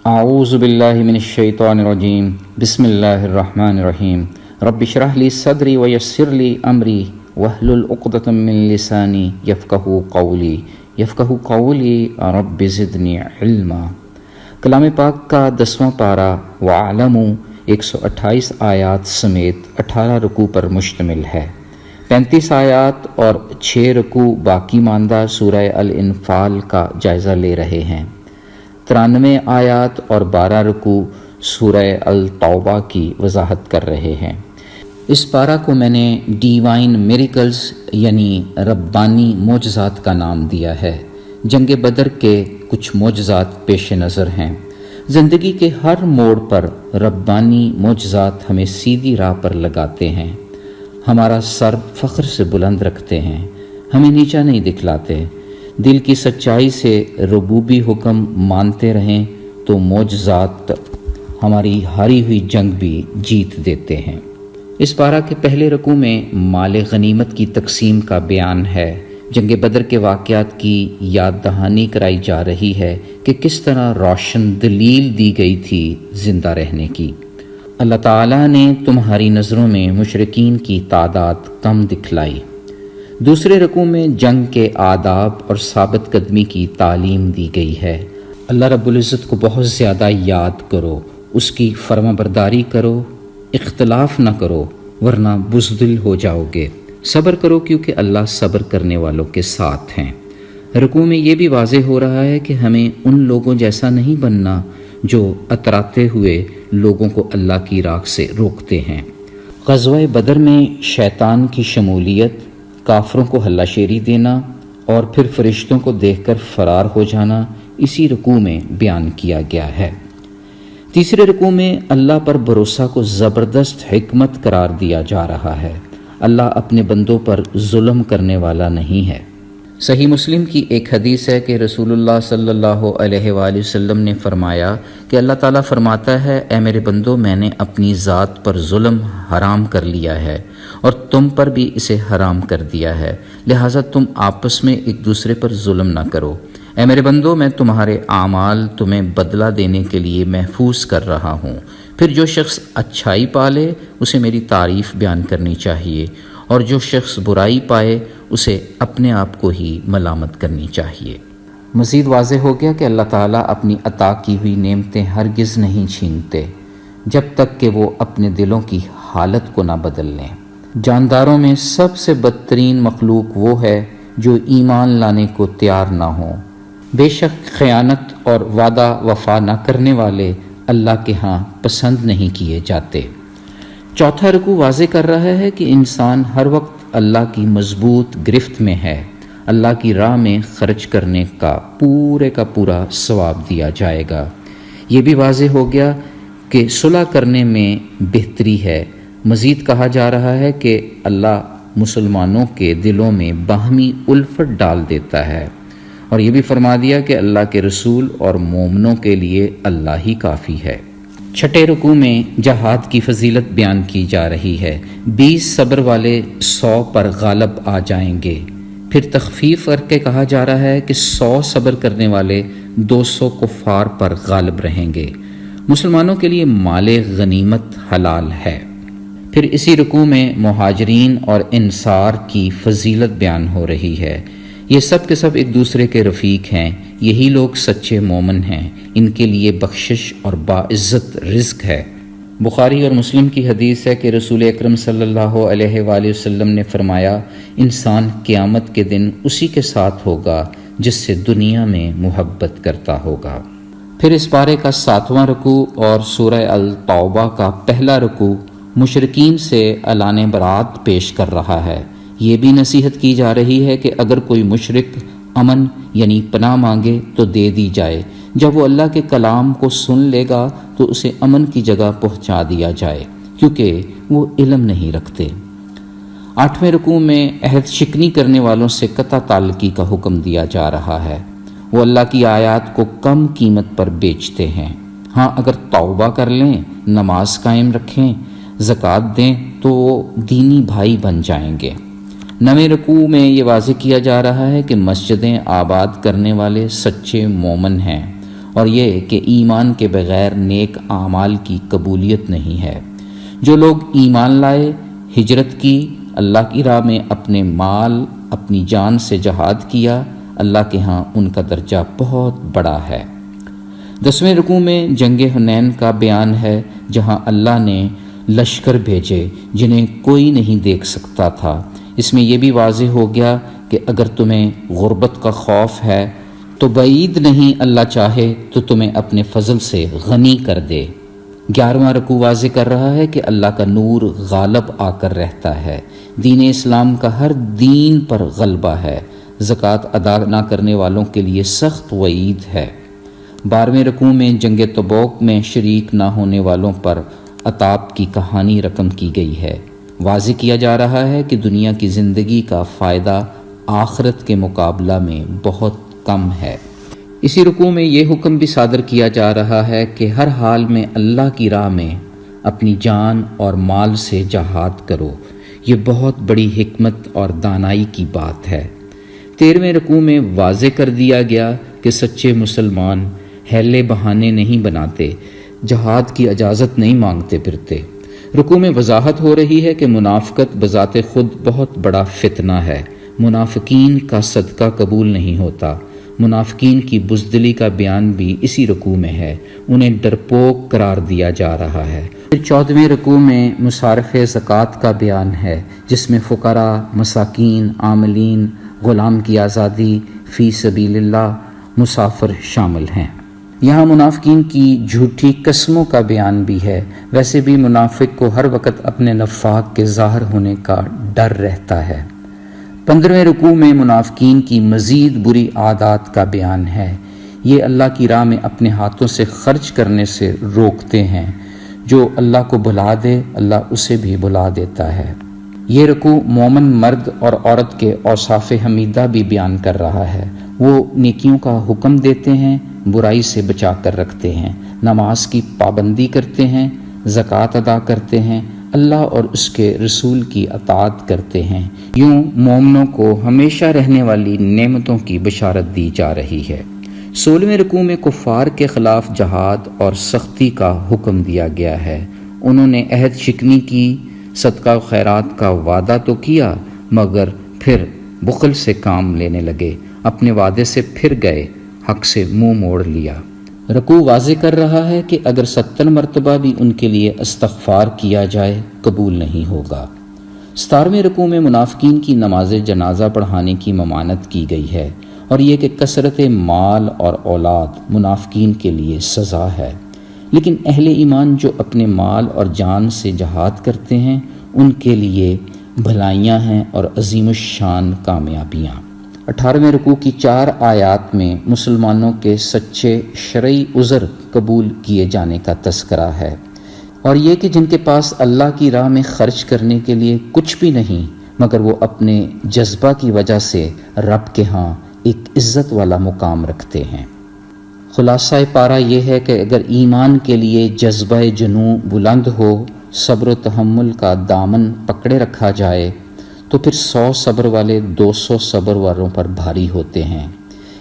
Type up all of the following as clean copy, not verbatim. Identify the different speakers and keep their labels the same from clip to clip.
Speaker 1: اعوذ باللہ من الشیطان الرجیم بسم اللہ الرحمن الرحیم رب اشرح لی صدری ویسر لی امری واحلل عقدۃ من لسانی یفقہوا قولی رب زدنی علما۔ کلام پاک کا 10واں پارہ وَاعْلَمُوا 128 آیات سمیت 18 رکوع پر مشتمل ہے۔ 35 آیات اور 6 رکوع باقی ماندہ سورہ الانفال کا جائزہ لے رہے ہیں۔ 93 آیات اور 12 رکوع سورہ التوبہ کی وضاحت کر رہے ہیں۔ اس پارہ کو میں نے ڈیوائن میریکلز یعنی ربانی معجزات کا نام دیا ہے۔ جنگ بدر کے کچھ معجزات پیش نظر ہیں۔ زندگی کے ہر موڑ پر ربانی معجزات ہمیں سیدھی راہ پر لگاتے ہیں، ہمارا سر فخر سے بلند رکھتے ہیں، ہمیں نیچا نہیں دکھلاتے۔ دل کی سچائی سے ربوبی حکم مانتے رہیں تو معجزات ہماری ہاری ہوئی جنگ بھی جیت دیتے ہیں۔ اس پارہ کے پہلے رکوع میں مال غنیمت کی تقسیم کا بیان ہے۔ جنگ بدر کے واقعات کی یاد دہانی کرائی جا رہی ہے کہ کس طرح روشن دلیل دی گئی تھی زندہ رہنے کی۔ اللہ تعالیٰ نے تمہاری نظروں میں مشرکین کی تعداد کم دکھلائی۔ دوسرے رکوع میں جنگ کے آداب اور ثابت قدمی کی تعلیم دی گئی ہے۔ اللہ رب العزت کو بہت زیادہ یاد کرو، اس کی فرما برداری کرو، اختلاف نہ کرو ورنہ بزدل ہو جاؤ گے۔ صبر کرو کیونکہ اللہ صبر کرنے والوں کے ساتھ ہیں۔ رکوع میں یہ بھی واضح ہو رہا ہے کہ ہمیں ان لوگوں جیسا نہیں بننا جو اتراتے ہوئے لوگوں کو اللہ کی راہ سے روکتے ہیں۔ غزوہ بدر میں شیطان کی شمولیت، کافروں کو ہلہ شیری دینا اور پھر فرشتوں کو دیکھ کر فرار ہو جانا اسی رکوع میں بیان کیا گیا ہے۔ تیسرے رکوع میں اللہ پر بھروسہ کو زبردست حکمت قرار دیا جا رہا ہے۔ اللہ اپنے بندوں پر ظلم کرنے والا نہیں ہے۔ صحیح مسلم کی ایک حدیث ہے کہ رسول اللہ صلی اللہ علیہ وآلہ وسلم نے فرمایا کہ اللہ تعالیٰ فرماتا ہے، اے میرے بندو، میں نے اپنی ذات پر ظلم حرام کر لیا ہے اور تم پر بھی اسے حرام کر دیا ہے، لہٰذا تم آپس میں ایک دوسرے پر ظلم نہ کرو۔ اے میرے بندو، میں تمہارے اعمال تمہیں بدلہ دینے کے لیے محفوظ کر رہا ہوں۔ پھر جو شخص اچھائی پالے اسے میری تعریف بیان کرنی چاہیے، اور جو شخص برائی پائے اسے اپنے آپ کو ہی ملامت کرنی چاہیے۔ مزید واضح ہو گیا کہ اللہ تعالیٰ اپنی عطا کی ہوئی نعمتیں ہرگز نہیں چھینتے جب تک کہ وہ اپنے دلوں کی حالت کو نہ بدل لیں۔ جانداروں میں سب سے بدترین مخلوق وہ ہے جو ایمان لانے کو تیار نہ ہو۔ بے شک خیانت اور وعدہ وفا نہ کرنے والے اللہ کے ہاں پسند نہیں کیے جاتے۔ چوتھا رکوع واضح کر رہا ہے کہ انسان ہر وقت اللہ کی مضبوط گرفت میں ہے۔ اللہ کی راہ میں خرچ کرنے کا پورا ثواب دیا جائے گا۔ یہ بھی واضح ہو گیا کہ صلح کرنے میں بہتری ہے۔ مزید کہا جا رہا ہے کہ اللہ مسلمانوں کے دلوں میں باہمی الفت ڈال دیتا ہے، اور یہ بھی فرما دیا کہ اللہ کے رسول اور مومنوں کے لیے اللہ ہی کافی ہے۔ چھٹے رکوع میں جہاد کی فضیلت بیان کی جا رہی ہے۔ 20 صبر والے 100 پر غالب آ جائیں گے۔ پھر تخفیف کر کے کہا جا رہا ہے کہ 100 صبر کرنے والے 200 کفار پر غالب رہیں گے۔ مسلمانوں کے لیے مال غنیمت حلال ہے۔ پھر اسی رکوع میں مہاجرین اور انصار کی فضیلت بیان ہو رہی ہے۔ یہ سب کے سب ایک دوسرے کے رفیق ہیں، یہی لوگ سچے مومن ہیں، ان کے لیے بخشش اور باعزت رزق ہے۔ بخاری اور مسلم کی حدیث ہے کہ رسول اکرم صلی اللہ علیہ وآلہ وسلم نے فرمایا، انسان قیامت کے دن اسی کے ساتھ ہوگا جس سے دنیا میں محبت کرتا ہوگا۔ پھر اس پارے کا 7واں رکوع اور سورہ التوبہ کا پہلا رکوع مشرکین سے اعلان برات پیش کر رہا ہے۔ یہ بھی نصیحت کی جا رہی ہے کہ اگر کوئی مشرک امن یعنی پناہ مانگے تو دے دی جائے، جب وہ اللہ کے کلام کو سن لے گا تو اسے امن کی جگہ پہنچا دیا جائے، کیونکہ وہ علم نہیں رکھتے۔ 8ویں رکوع میں عہد شکنی کرنے والوں سے قطع تعلقی کا حکم دیا جا رہا ہے۔ وہ اللہ کی آیات کو کم قیمت پر بیچتے ہیں۔ ہاں، اگر توبہ کر لیں، نماز قائم رکھیں، زکوٰۃ دیں تو وہ دینی بھائی بن جائیں گے۔ 9ویں رکوع میں یہ واضح کیا جا رہا ہے کہ مسجدیں آباد کرنے والے سچے مومن ہیں، اور یہ کہ ایمان کے بغیر نیک اعمال کی قبولیت نہیں ہے۔ جو لوگ ایمان لائے، ہجرت کی، اللہ کی راہ میں اپنے مال اپنی جان سے جہاد کیا، اللہ کے ہاں ان کا درجہ بہت بڑا ہے۔ 10ویں رکوع میں جنگ حنین کا بیان ہے، جہاں اللہ نے لشکر بھیجے جنہیں کوئی نہیں دیکھ سکتا تھا۔ اس میں یہ بھی واضح ہو گیا کہ اگر تمہیں غربت کا خوف ہے تو بعید نہیں اللہ چاہے تو تمہیں اپنے فضل سے غنی کر دے۔ 11واں رکوع واضح کر رہا ہے کہ اللہ کا نور غالب آ کر رہتا ہے، دین اسلام کا ہر دین پر غلبہ ہے، زکوٰۃ ادا نہ کرنے والوں کے لیے سخت وعید ہے۔ 12ویں رکوع میں جنگ تبوک میں شریک نہ ہونے والوں پر عطاب کی کہانی رقم کی گئی ہے۔ واضح کیا جا رہا ہے کہ دنیا کی زندگی کا فائدہ آخرت کے مقابلہ میں بہت کم ہے۔ اسی رکوع میں یہ حکم بھی صادر کیا جا رہا ہے کہ ہر حال میں اللہ کی راہ میں اپنی جان اور مال سے جہاد کرو۔ یہ بہت بڑی حکمت اور دانائی کی بات ہے۔ 13ویں رکوع میں واضح کر دیا گیا کہ سچے مسلمان حیلے بہانے نہیں بناتے، جہاد کی اجازت نہیں مانگتے پھرتے۔ رکوع میں وضاحت ہو رہی ہے کہ منافقت بذات خود بہت بڑا فتنہ ہے۔ منافقین کا صدقہ قبول نہیں ہوتا۔ منافقین کی بزدلی کا بیان بھی اسی رکوع میں ہے، انہیں ڈرپوک قرار دیا جا رہا ہے۔ 14ویں رکوع میں مصارف زکوٰۃ کا بیان ہے، جس میں فقراء، مساکین، عاملین، غلام کی آزادی، فی سبیل اللہ، مسافر شامل ہیں۔ یہاں منافقین کی جھوٹی قسموں کا بیان بھی ہے۔ ویسے بھی منافق کو ہر وقت اپنے نفاق کے ظاہر ہونے کا ڈر رہتا ہے۔ 15ویں رکوع میں منافقین کی مزید بری عادات کا بیان ہے۔ یہ اللہ کی راہ میں اپنے ہاتھوں سے خرچ کرنے سے روکتے ہیں۔ جو اللہ کو بھلا دے، اللہ اسے بھی بھلا دیتا ہے۔ یہ رکوع مومن مرد اور عورت کے اوصاف حمیدہ بھی بیان کر رہا ہے۔ وہ نیکیوں کا حکم دیتے ہیں، برائی سے بچا کر رکھتے ہیں، نماز کی پابندی کرتے ہیں، زکوٰۃ ادا کرتے ہیں، اللہ اور اس کے رسول کی اطاعت کرتے ہیں۔ یوں مومنوں کو ہمیشہ رہنے والی نعمتوں کی بشارت دی جا رہی ہے۔ 16ویں رکوع میں کفار کے خلاف جہاد اور سختی کا حکم دیا گیا ہے۔ انہوں نے عہد شکنی کی، صدقہ و خیرات کا وعدہ تو کیا، مگر پھر بخل سے کام لینے لگے، اپنے وعدے سے پھر گئے، حق سے منہ موڑ لیا۔ رکوع واضح کر رہا ہے کہ اگر 70 مرتبہ بھی ان کے لیے استغفار کیا جائے قبول نہیں ہوگا۔ 17ویں رکوع میں منافقین کی نماز جنازہ پڑھانے کی ممانعت کی گئی ہے، اور یہ کہ کثرت مال اور اولاد منافقین کے لیے سزا ہے، لیکن اہل ایمان جو اپنے مال اور جان سے جہاد کرتے ہیں ان کے لیے بھلائیاں ہیں اور عظیم الشان کامیابیاں۔ 18ویں رکوع کی 4 آیات میں مسلمانوں کے سچے شرعی عذر قبول کیے جانے کا تذکرہ ہے، اور یہ کہ جن کے پاس اللہ کی راہ میں خرچ کرنے کے لیے کچھ بھی نہیں، مگر وہ اپنے جذبہ کی وجہ سے رب کے ہاں ایک عزت والا مقام رکھتے ہیں۔ خلاصہ پارہ یہ ہے کہ اگر ایمان کے لیے جذبہ جنوں بلند ہو، صبر و تحمل کا دامن پکڑے رکھا جائے، تو پھر 100 صبر والے 200 صبر والوں پر بھاری ہوتے ہیں۔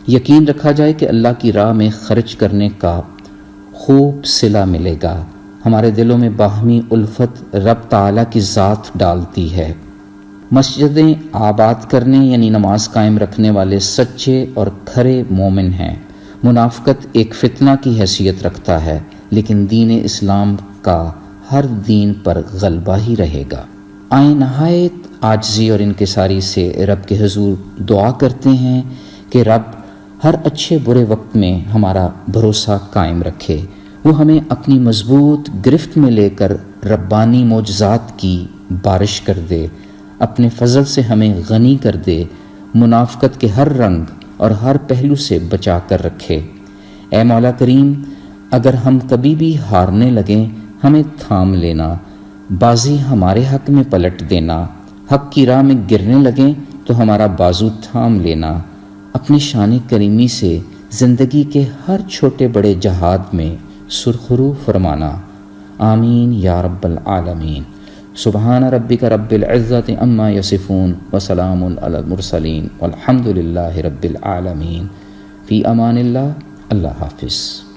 Speaker 1: یقین رکھا جائے کہ اللہ کی راہ میں خرچ کرنے کا خوب صلہ ملے گا۔ ہمارے دلوں میں باہمی الفت رب تعالیٰ کی ذات ڈالتی ہے۔ مسجدیں آباد کرنے یعنی نماز قائم رکھنے والے سچے اور کھرے مومن ہیں۔ منافقت ایک فتنہ کی حیثیت رکھتا ہے، لیکن دین اسلام کا ہر دین پر غلبہ ہی رہے گا۔ آئیں نہایت عاجزی اور انکساری سے رب کے حضور دعا کرتے ہیں کہ رب ہر اچھے برے وقت میں ہمارا بھروسہ قائم رکھے، وہ ہمیں اپنی مضبوط گرفت میں لے کر ربانی معجزات کی بارش کر دے، اپنے فضل سے ہمیں غنی کر دے، منافقت کے ہر رنگ اور ہر پہلو سے بچا کر رکھے۔ اے مولا کریم، اگر ہم کبھی بھی ہارنے لگیں ہمیں تھام لینا، بازی ہمارے حق میں پلٹ دینا، حق کی راہ میں گرنے لگیں تو ہمارا بازو تھام لینا، اپنی شان کریمی سے زندگی کے ہر چھوٹے بڑے جہاد میں سرخرو فرمانا۔ آمین یا رب العالمین۔ سبحان ربک رب العزت عما یصفون وسلام علی المرسلین والحمد للہ رب العالمین۔ فی امان اللہ۔ اللہ حافظ.